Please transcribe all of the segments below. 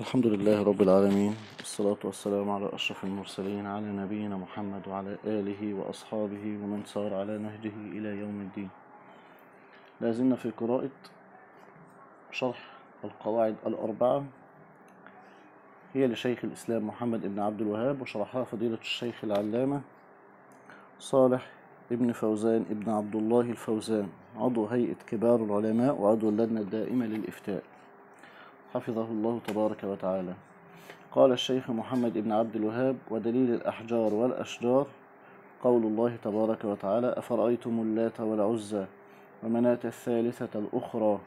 الحمد لله رب العالمين، والصلاة والسلام على أشرف المرسلين، على نبينا محمد وعلى آله وأصحابه ومن سار على نهجه إلى يوم الدين. لازلنا في قراءة شرح القواعد الأربعة، هي لشيخ الإسلام محمد بن عبد الوهاب، وشرحها فضيلة الشيخ العلامة صالح ابن فوزان ابن عبد الله الفوزان، عضو هيئة كبار العلماء وعضو اللجنة الدائمة للإفتاء، حفظه الله تبارك وتعالى. قال الشيخ محمد بن عبد الوهاب: ودليل الأحجار والأشجار قول الله تبارك وتعالى: أفرأيتم اللات والعزى ومناة الثالثة الأخرى.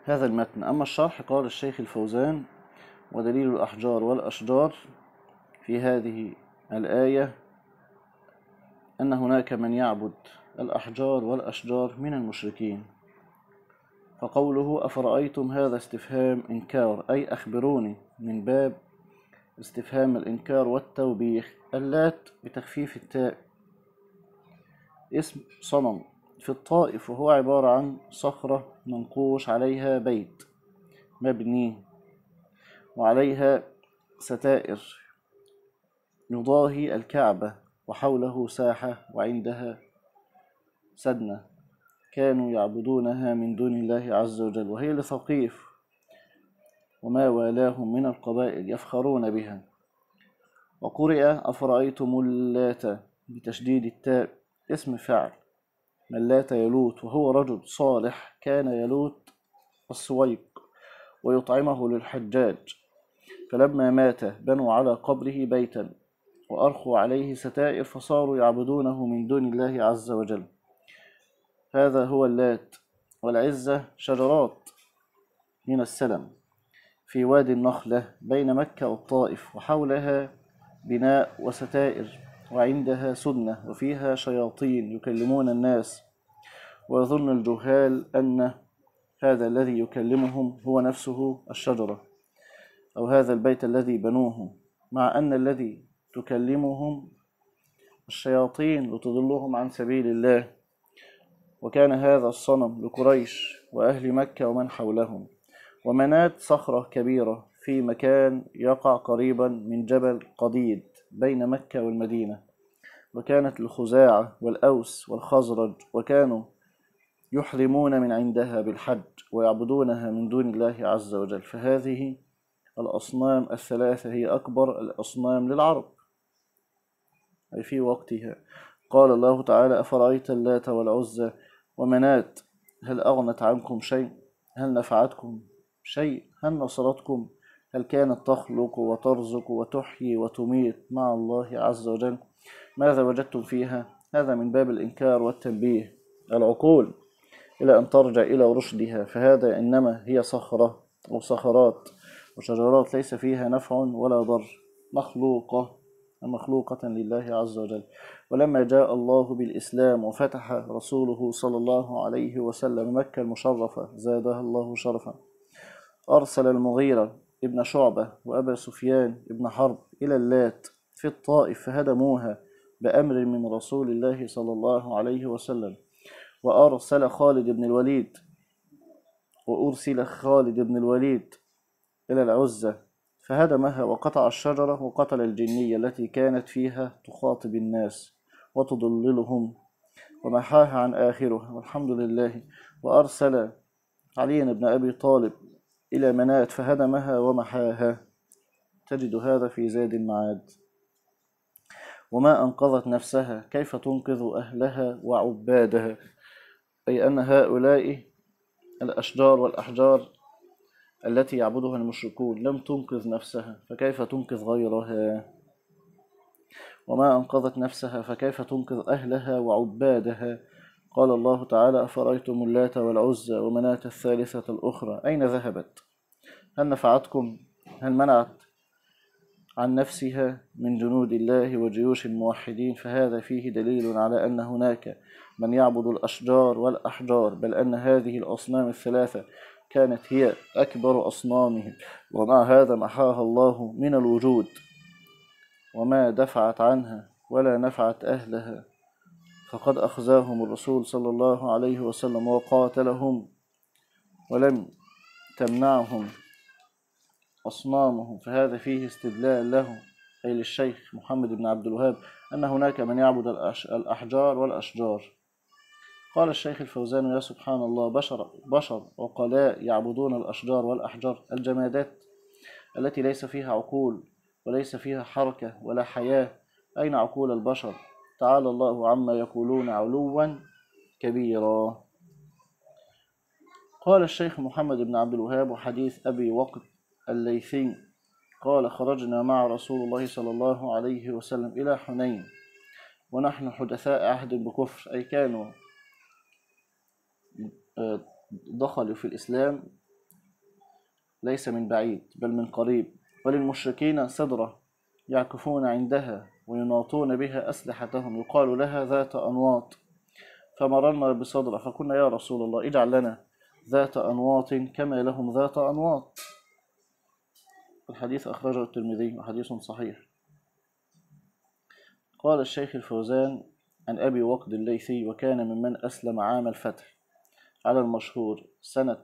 هذا المتن. أما الشرح، قال الشيخ الفوزان: ودليل الأحجار والأشجار في هذه الآية أن هناك من يعبد الأحجار والأشجار من المشركين، فقوله أفرأيتم هذا استفهام إنكار، أي أخبروني، من باب استفهام الإنكار والتوبيخ. اللات بتخفيف التاء اسم صنم في الطائف، وهو عبارة عن صخرة منقوش عليها بيت مبني وعليها ستائر يضاهي الكعبة، وحوله ساحة وعندها سدنة، كانوا يعبدونها من دون الله عز وجل، وهي لثقيف وما والاهم من القبائل يفخرون بها. وقرئ أفرأيتم اللات بتشديد التاء اسم فعل من لات يلوت، وهو رجل صالح كان يلوت السويق ويطعمه للحجاج، فلما مات بنوا على قبره بيتا وأرخوا عليه ستائر، فصاروا يعبدونه من دون الله عز وجل. هذا هو اللات. والعزة شجرات من السلم في وادي النخلة بين مكة والطائف، وحولها بناء وستائر، وعندها سدنة، وفيها شياطين يكلمون الناس، ويظن الجهال أن هذا الذي يكلمهم هو نفسه الشجرة أو هذا البيت الذي بنوه، مع أن الذي تكلمهم الشياطين لتضلهم عن سبيل الله. وكان هذا الصنم لقريش وأهل مكة ومن حولهم. ومناة صخرة كبيرة في مكان يقع قريبا من جبل قضيد بين مكة والمدينة، وكانت الخزاعة والأوس والخزرج، وكانوا يحرمون من عندها بالحج ويعبدونها من دون الله عز وجل. فهذه الأصنام الثلاثة هي أكبر الأصنام للعرب أي في وقتها. قال الله تعالى: أفرأيت اللات والعزى ومناة هل أغنت عنكم شيء؟ هل نفعتكم شيء؟ هل نصرتكم؟ هل كانت تخلق وترزق وتحيي وتميت مع الله عز وجل؟ ماذا وجدتم فيها؟ هذا من باب الإنكار والتنبيه العقول إلى أن ترجع إلى رشدها، فهذا إنما هي صخرة أو صخرات وشجرات ليس فيها نفع ولا ضر، مخلوقة لله عز وجل. ولما جاء الله بالإسلام وفتح رسوله صلى الله عليه وسلم مكة المشرفة زادها الله شرفا، أرسل المغيرة ابن شعبة وأبا سفيان ابن حرب إلى اللات في الطائف، فهدموها بأمر من رسول الله صلى الله عليه وسلم. وأرسل خالد بن الوليد إلى العزة فهدمها، وقطع الشجرة، وقتل الجنية التي كانت فيها تخاطب الناس وتضللهم، ومحاها عن آخرها، والحمد لله. وأرسل علي بن أبي طالب إلى مناة فهدمها ومحاها، تجد هذا في زاد المعاد. وما أنقذت نفسها كيف تنقذ أهلها وعبادها، أي أن هؤلاء الأشجار والأحجار التي يعبدها المشركون لم تنقذ نفسها، فكيف تنقذ غيرها؟ وما أنقذت نفسها فكيف تنقذ أهلها وعبادها؟ قال الله تعالى: أفرأيتم اللات والعزى ومناة الثالثة الأخرى أين ذهبت؟ هل نفعتكم؟ هل منعت عن نفسها من جنود الله وجيوش الموحدين؟ فهذا فيه دليل على أن هناك من يعبد الأشجار والأحجار، بل أن هذه الأصنام الثلاثة كانت هي أكبر أصنامهم، ومع هذا محاها الله من الوجود، وما دفعت عنها ولا نفعت أهلها، فقد أخزاهم الرسول صلى الله عليه وسلم وقاتلهم، ولم تمنعهم أصنامهم، فهذا فيه استدلال له أي للشيخ محمد بن عبد الوهاب أن هناك من يعبد الأحجار والأشجار. قال الشيخ الفوزان: يا سبحان الله، بشر عقلاء يعبدون الأشجار والأحجار، الجمادات التي ليس فيها عقول وليس فيها حركة ولا حياة. أين عقول البشر؟ تعالى الله عما يقولون علوا كبيرا. قال الشيخ محمد بن عبد الوهاب: وحديث أبي وقد الليثي قال: خرجنا مع رسول الله صلى الله عليه وسلم إلى حنين ونحن حدثاء عهد بكفر، أي كانوا دخلوا في الإسلام ليس من بعيد بل من قريب، وللمشركين سدرة يعكفون عندها ويناطون بها أسلحتهم يقال لها ذات أنواط، فمررنا بصدرة فقلنا: يا رسول الله، اجعل لنا ذات أنواط كما لهم ذات أنواط. الحديث أخرجه الترمذي وحديث صحيح. قال الشيخ الفوزان عن أبي وقد الليثي: وكان ممن أسلم عام الفتح على المشهور سنة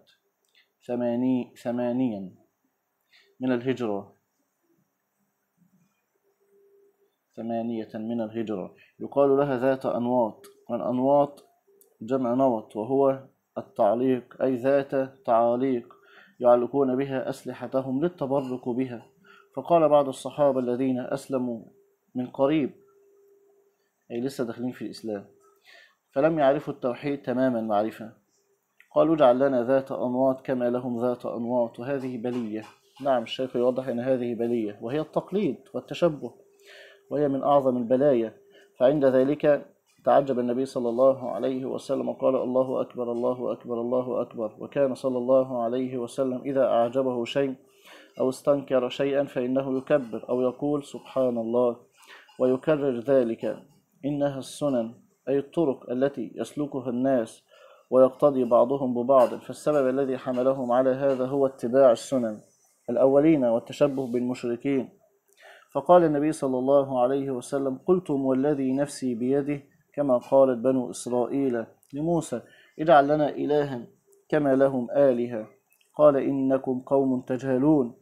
8 من الهجرة، 8 من الهجرة، يقال لها ذات أنواط. والأنواط جمع نوط، وهو التعليق، أي ذات تعاليق يعلقون بها أسلحتهم للتبرك بها. فقال بعض الصحابة الذين أسلموا من قريب، أي لسه داخلين في الإسلام، فلم يعرفوا التوحيد تماما معرفة، قالوا: اجعل لنا ذات أنواط كما لهم ذات أنواط. وهذه بلية. نعم، الشيخ يوضح أن هذه بلية، وهي التقليد والتشبه، وهي من أعظم البلايا. فعند ذلك تعجب النبي صلى الله عليه وسلم وقال: الله أكبر، الله أكبر، الله أكبر. وكان صلى الله عليه وسلم إذا أعجبه شيء أو استنكر شيئا فإنه يكبر أو يقول: سبحان الله، ويكرر ذلك. إنها السنن، أي الطرق التي يسلكها الناس ويقتضي بعضهم ببعض، فالسبب الذي حملهم على هذا هو اتباع السنن الأولين والتشبه بالمشركين. فقال النبي صلى الله عليه وسلم: قلتم والذي نفسي بيده، كما قالت بنو إسرائيل لموسى: اجعل لنا إلها كما لهم آلهة. قال: إنكم قوم تجهلون.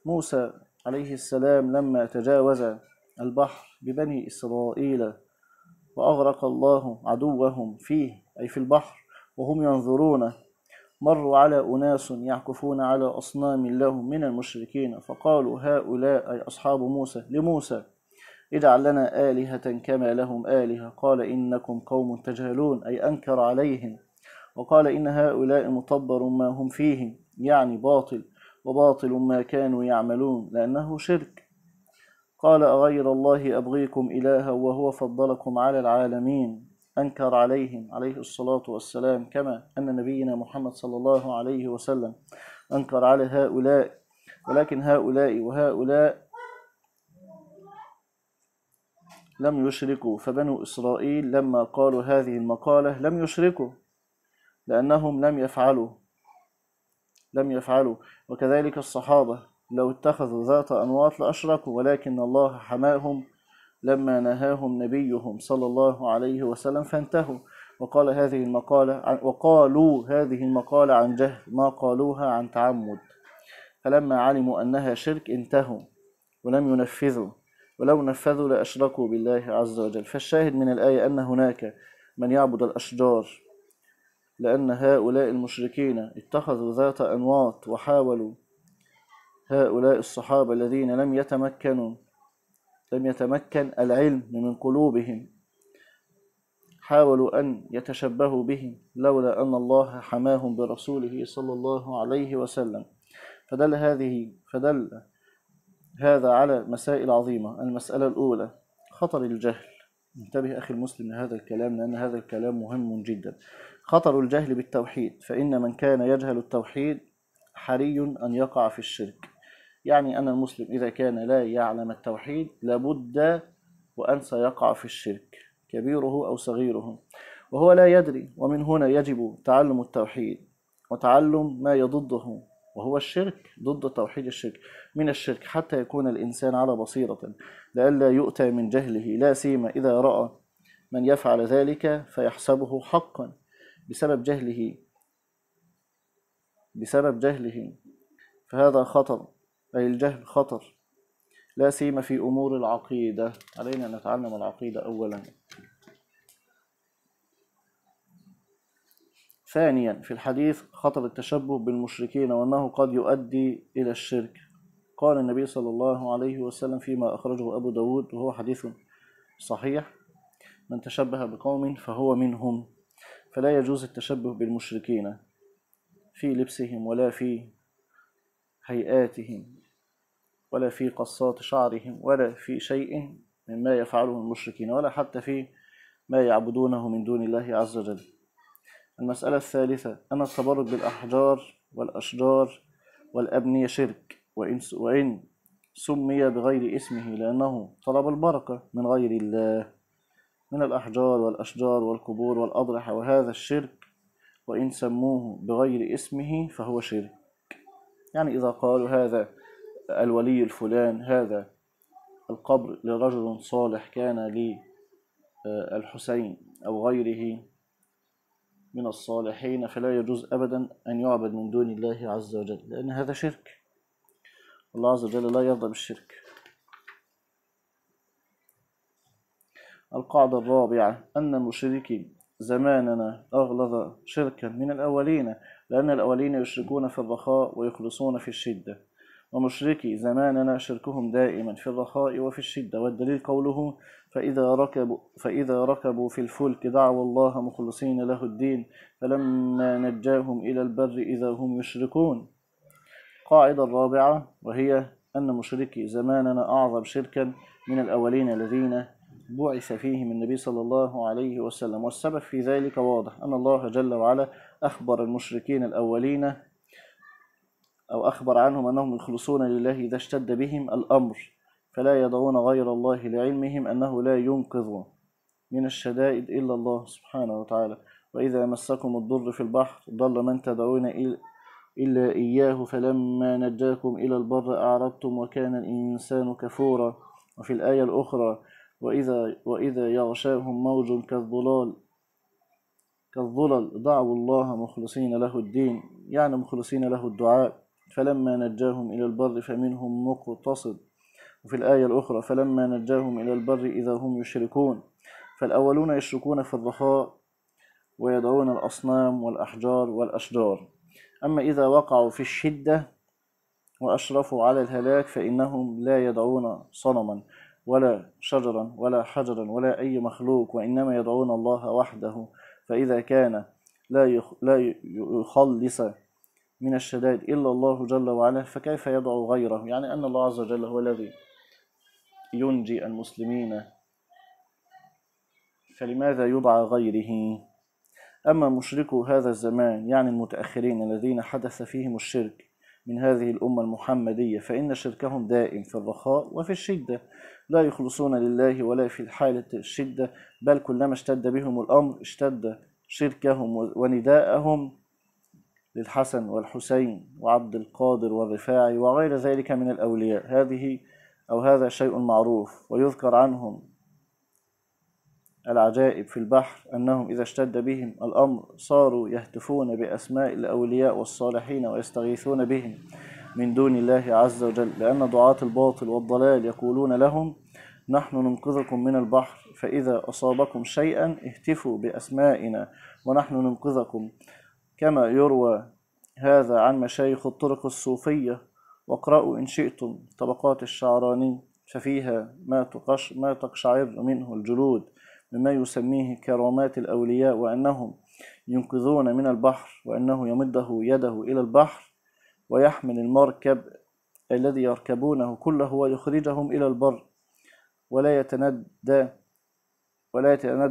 موسى عليه السلام لما تجاوز البحر ببني إسرائيل وأغرق الله عدوهم فيه، أي في البحر، وهم ينظرون، مروا على أناس يعكفون على أصنام لهم من المشركين، فقالوا هؤلاء، أي أصحاب موسى، لموسى: اجعل لنا آلهة كما لهم آلهة. قال: إنكم قوم تجهلون، أي أنكر عليهم، وقال: إن هؤلاء مطبر ما هم فيه، يعني باطل، وباطل ما كانوا يعملون، لأنه شرك. قال: أغير الله أبغيكم إلها وهو فضلكم على العالمين. أنكر عليهم عليه الصلاة والسلام، كما أن نبينا محمد صلى الله عليه وسلم أنكر على هؤلاء. ولكن هؤلاء وهؤلاء لم يشركوا، فبنو إسرائيل لما قالوا هذه المقالة لم يشركوا، لأنهم لم يفعلوا. وكذلك الصحابة لو اتخذوا ذات أنواط لأشركوا، ولكن الله حماهم لما نهاهم نبيهم صلى الله عليه وسلم فانتهوا. وقالوا هذه المقالة عن جهل، ما قالوها عن تعمد. فلما علموا أنها شرك انتهوا ولم ينفذوا، ولو نفذوا لأشركوا بالله عز وجل. فالشاهد من الآية أن هناك من يعبد الأشجار، لأن هؤلاء المشركين اتخذوا ذات أنواط، وحاولوا هؤلاء الصحابة الذين لم يتمكن العلم من قلوبهم، حاولوا أن يتشبهوا بهم، لولا أن الله حماهم برسوله صلى الله عليه وسلم. فدل هذا على مسائل عظيمة. المسألة الأولى: خطر الجهل. انتبه أخي المسلم لهذا الكلام، لأن هذا الكلام مهم جدا. خطر الجهل بالتوحيد، فإن من كان يجهل التوحيد حري أن يقع في الشرك. يعني أن المسلم إذا كان لا يعلم التوحيد لابد وأن سيقع في الشرك، كبيره أو صغيره، وهو لا يدري. ومن هنا يجب تعلم التوحيد وتعلم ما يضده، وهو الشرك، ضد توحيد الشرك من الشرك، حتى يكون الإنسان على بصيرة لئلا يؤتى من جهله، لا سيما إذا رأى من يفعل ذلك فيحسبه حقا بسبب جهله، فهذا خطر. أي الجهل خطر، لا سيما في أمور العقيدة. علينا أن نتعلم العقيدة أولا. ثانيا، في الحديث خطر التشبه بالمشركين وأنه قد يؤدي إلى الشرك. قال النبي صلى الله عليه وسلم فيما أخرجه أبو داود وهو حديث صحيح: من تشبه بقوم فهو منهم. فلا يجوز التشبه بالمشركين في لبسهم ولا في هيئاتهم ولا في قصات شعرهم ولا في شيء مما يفعله المشركين ولا حتى في ما يعبدونه من دون الله عز وجل. المسألة الثالثة أن التبرك بالأحجار والأشجار والأبنية شرك، وإن سمي بغير اسمه لأنه طلب البركة من غير الله من الأحجار والأشجار والقبور والأضرحة، وهذا الشرك وإن سموه بغير اسمه فهو شرك. يعني إذا قالوا هذا الولي الفلان، هذا القبر لرجل صالح كان للحسين أو غيره من الصالحين، فلا يجوز أبدا أن يعبد من دون الله عز وجل، لأن هذا شرك. الله عز وجل لا يرضى بالشرك. القاعدة الرابعة أن المشركين زماننا أغلظ شركا من الأولين، لأن الأولين يشركون في الرخاء ويخلصون في الشدة، ومشركي زماننا شركهم دائما في الرخاء وفي الشدة. والدليل قوله: فإذا ركبوا في الفلك دعوا الله مخلصين له الدين فلما نجاهم إلى البر إذا هم يشركون. القاعدة الرابعة وهي أن مشركي زماننا أعظم شركا من الأولين الذين بعث فيهم النبي صلى الله عليه وسلم. والسبب في ذلك واضح، أن الله جل وعلا أخبر المشركين الأولين أو أخبر عنهم أنهم يخلصون لله إذا اشتد بهم الأمر، فلا يدعون غير الله لعلمهم أنه لا ينقذ من الشدائد إلا الله سبحانه وتعالى. وإذا مسكم الضر في البحر ضل من تدعون إلا إياه فلما نجاكم إلى البر أعرضتم وكان الإنسان كفورا. وفي الآية الأخرى: وإذا يغشاهم موج كالظلل دعوا الله مخلصين له الدين، يعني مخلصين له الدعاء، فلما نجاهم إلى البر فمنهم مقتصد. وفي الآية الأخرى: فلما نجاهم إلى البر إذا هم يشركون. فالأولون يشركون في الرخاء ويدعون الأصنام والأحجار والأشجار. أما إذا وقعوا في الشدة وأشرفوا على الهلاك فإنهم لا يدعون صنما ولا شجرا ولا حجرا ولا أي مخلوق، وإنما يدعون الله وحده. فإذا كان لا يخلص من الشدائد إلا الله جل وعلا، فكيف يدعو غيره؟ يعني أن الله عز وجل هو الذي ينجي المسلمين، فلماذا يدعى غيره؟ أما مشركو هذا الزمان، يعني المتأخرين الذين حدث فيهم الشرك من هذه الأمة المحمدية، فإن شركهم دائم في الرخاء وفي الشدة، لا يخلصون لله ولا في حالة الشدة، بل كلما اشتد بهم الأمر اشتد شركهم ونداءهم للحسن والحسين وعبد القادر والرفاعي وغير ذلك من الأولياء. هذا شيء معروف. ويذكر عنهم العجائب في البحر أنهم إذا اشتد بهم الأمر صاروا يهتفون بأسماء الأولياء والصالحين ويستغيثون بهم من دون الله عز وجل، لأن دعاة الباطل والضلال يقولون لهم: نحن ننقذكم من البحر، فإذا أصابكم شيئا اهتفوا بأسمائنا ونحن ننقذكم. كما يروى هذا عن مشايخ الطرق الصوفية. واقرأوا إن شئتم طبقات الشعراني، ففيها ما تقشعر منه الجلود مما يسميه كرامات الأولياء، وأنهم ينقذون من البحر، وأنه يمده يده إلى البحر ويحمل المركب الذي يركبونه كله ويخرجهم إلى البر، ولا يتندى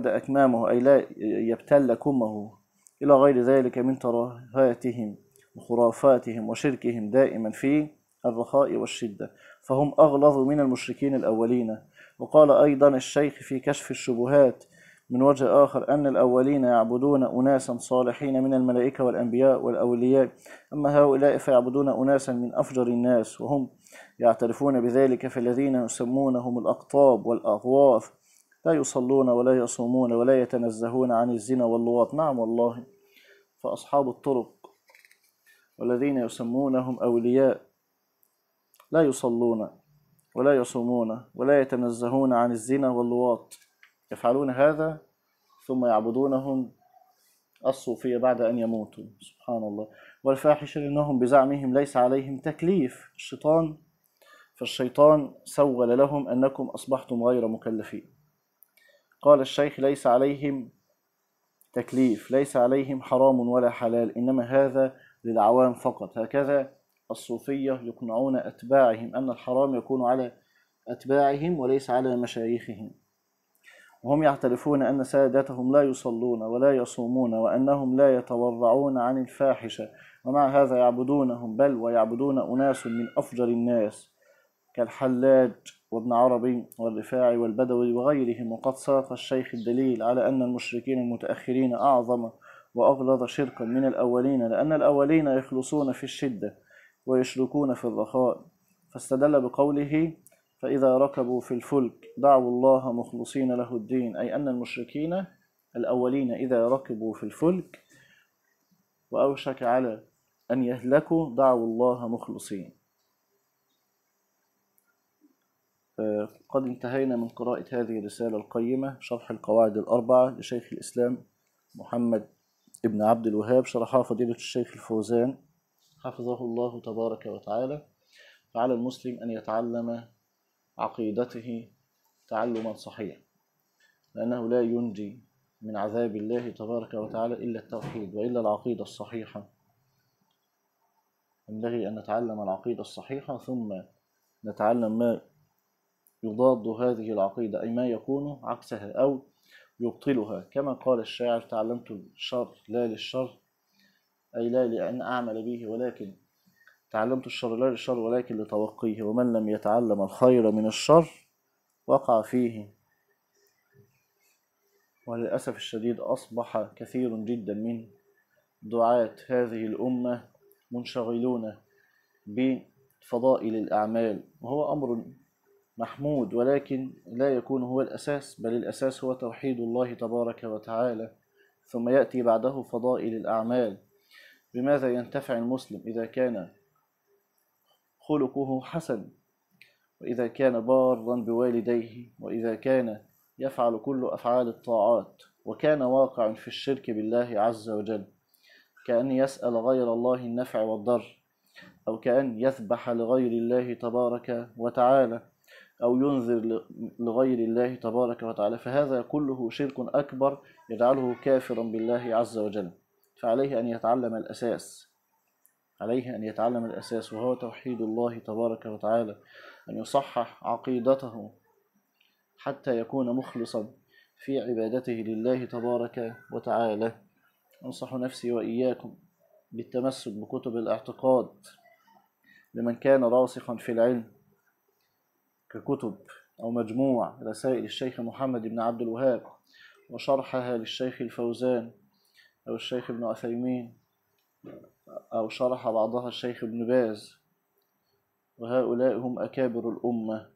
أكمامه، أي لا يبتل كمه، إلى غير ذلك من ترهاتهم وخرافاتهم وشركهم دائما في الرخاء والشدة، فهم أغلظ من المشركين الأولين. وقال أيضا الشيخ في كشف الشبهات من وجه آخر أن الأولين يعبدون أناسا صالحين من الملائكة والأنبياء والأولياء، أما هؤلاء فيعبدون أناسا من أفجر الناس وهم يعترفون بذلك، فالذين يسمونهم الأقطاب والأغواث لا يصلون ولا يصومون ولا يتنزهون عن الزنا واللواط. نعم والله، فأصحاب الطرق والذين يسمونهم أولياء لا يصلون ولا يصومون ولا يتنزهون عن الزنا واللواط، يفعلون هذا ثم يعبدونهم الصوفية بعد أن يموتوا. سبحان الله. والفاحشة إنهم بزعمهم ليس عليهم تكليف، فالشيطان سول لهم أنكم أصبحتم غير مكلفين. قال الشيخ: ليس عليهم تكليف، ليس عليهم حرام ولا حلال، إنما هذا للعوام فقط. هكذا الصوفية يقنعون أتباعهم أن الحرام يكون على أتباعهم وليس على مشايخهم، وهم يعترفون أن سادتهم لا يصلون ولا يصومون وأنهم لا يتورعون عن الفاحشة، ومع هذا يعبدونهم، بل ويعبدون أناس من أفجر الناس كالحلاج وابن عربي والرفاعي والبدوي وغيرهم. وقد ساق الشيخ الدليل على أن المشركين المتأخرين أعظم وأغلظ شركا من الأولين، لأن الأولين يخلصون في الشدة ويشركون في الرخاء، فاستدل بقوله: فإذا ركبوا في الفلك دعوا الله مخلصين له الدين، أي أن المشركين الأولين إذا ركبوا في الفلك وأوشك على أن يهلكوا دعوا الله مخلصين. قد انتهينا من قراءة هذه الرسالة القيمة، شرح القواعد الأربعة لشيخ الإسلام محمد ابن عبد الوهاب، شرحها فضيلة الشيخ الفوزان حفظه الله تبارك وتعالى. فعلى المسلم أن يتعلم عقيدته تعلما صحيحا، لأنه لا ينجي من عذاب الله تبارك وتعالى إلا التوحيد وإلا العقيدة الصحيحة. ينبغي أن نتعلم العقيدة الصحيحة ثم نتعلم ما يضاد هذه العقيدة، أي ما يكون عكسها أو يبطلها، كما قال الشاعر: تعلمت الشر لا للشر، أي لا لأن أعمل به، ولكن تعلمت الشر لا للشر ولكن لتوقيه، ومن لم يتعلم الخير من الشر وقع فيه. وللأسف الشديد أصبح كثير جدا من دعاة هذه الأمة منشغلون بفضائل الأعمال، وهو أمر محمود، ولكن لا يكون هو الأساس، بل الأساس هو توحيد الله تبارك وتعالى، ثم يأتي بعده فضائل الأعمال. بماذا ينتفع المسلم إذا كان خلقه حسن، وإذا كان بارا بوالديه، وإذا كان يفعل كل أفعال الطاعات، وكان واقع في الشرك بالله عز وجل، كأن يسأل غير الله النفع والضر، أو كأن يذبح لغير الله تبارك وتعالى، أو ينذر لغير الله تبارك وتعالى، فهذا كله شرك أكبر يجعله كافرا بالله عز وجل. فعليه أن يتعلم الأساس، عليه أن يتعلم الأساس، وهو توحيد الله تبارك وتعالى، أن يصحح عقيدته حتى يكون مخلصا في عبادته لله تبارك وتعالى. أنصح نفسي وإياكم بالتمسك بكتب الاعتقاد لمن كان راسخا في العلم، ككتب أو مجموع رسائل الشيخ محمد بن عبد الوهاب، وشرحها للشيخ الفوزان أو الشيخ ابن عثيمين، أو شرح بعضها الشيخ ابن باز، وهؤلاء هم أكابر الأمة.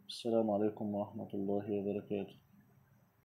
السلام عليكم ورحمة الله وبركاته.